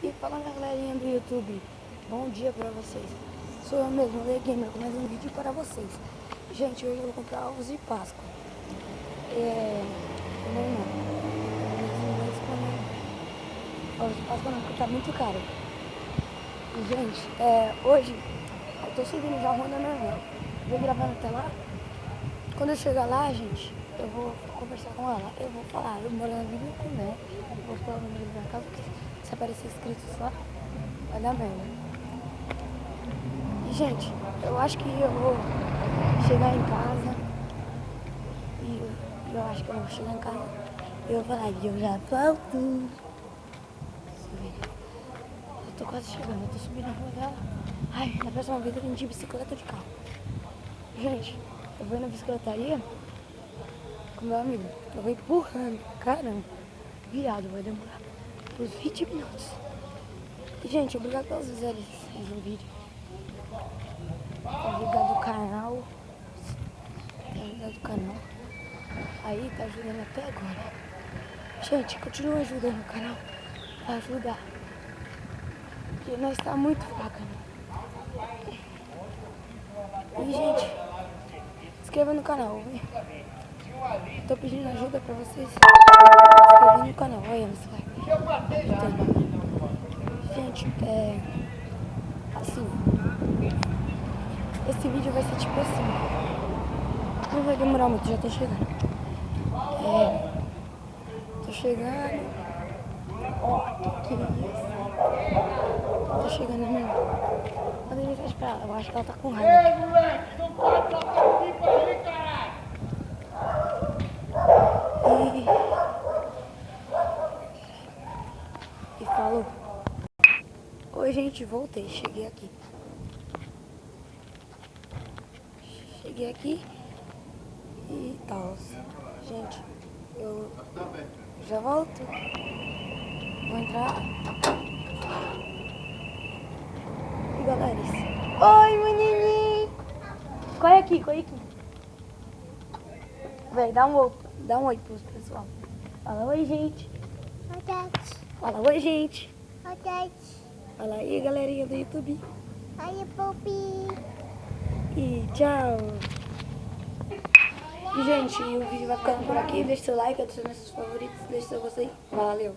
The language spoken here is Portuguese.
E fala galerinha do YouTube, bom dia pra vocês. Sou eu mesmo, Lê Gamer, com mais um vídeo para vocês. Gente, hoje eu vou comprar ovos de Páscoa. Ovos de Páscoa não, porque tá muito caro. E gente, hoje eu tô subindo já a Ronda Normal. Vou gravando até lá. Quando eu chegar lá, gente, eu vou conversar com ela. Eu vou falar, eu moro na Vila Condé. Vou falar o número da casa, porque se aparecer escrito só, vai dar merda. E gente, eu acho que eu vou chegar em casa. E eu acho que eu vou chegar em casa. E eu vou falar, eu já volto. Eu tô quase chegando, eu tô subindo a rua dela. Ai, na próxima vez eu vim de bicicleta de carro. Gente, eu vou na bicicletaria com meu amigo. Eu vou empurrando. Caramba, viado, vai demorar uns 20 minutos. E, gente, obrigado pelas visualizações no vídeo. Obrigado do canal. Obrigado do canal. Aí, tá ajudando até agora. Gente, continua ajudando o canal. Pra ajudar. Porque nós tá muito fraca, né? E, gente, se inscreva no canal, viu? Tô pedindo ajuda pra vocês se inscreverem no canal. Olha, você vai. Gente, assim, esse vídeo vai ser tipo assim. Não vai demorar muito, já tô chegando. Tô chegando. Ó, que isso. Tô chegando mesmo. Mandei mensagem pra ela, eu acho que ela tá com raiva. Ei, moleque, não pode passar aqui pra mim, caralho! E falou. Oi, gente, voltei, cheguei aqui. Cheguei aqui e tal. Gente, eu já volto. Vou entrar. E galera, oi, menininho! Corre aqui, corre aqui. Véi, dá um oi pros pessoal. Fala oi, gente. Oi, Tati. Fala oi, gente. Oi, Tati. Fala aí, galerinha do YouTube. Oi, Popi. E tchau. E, gente, o vídeo vai ficando por aqui. Deixe seu like, adicione seus favoritos, deixe seu gostei. Valeu.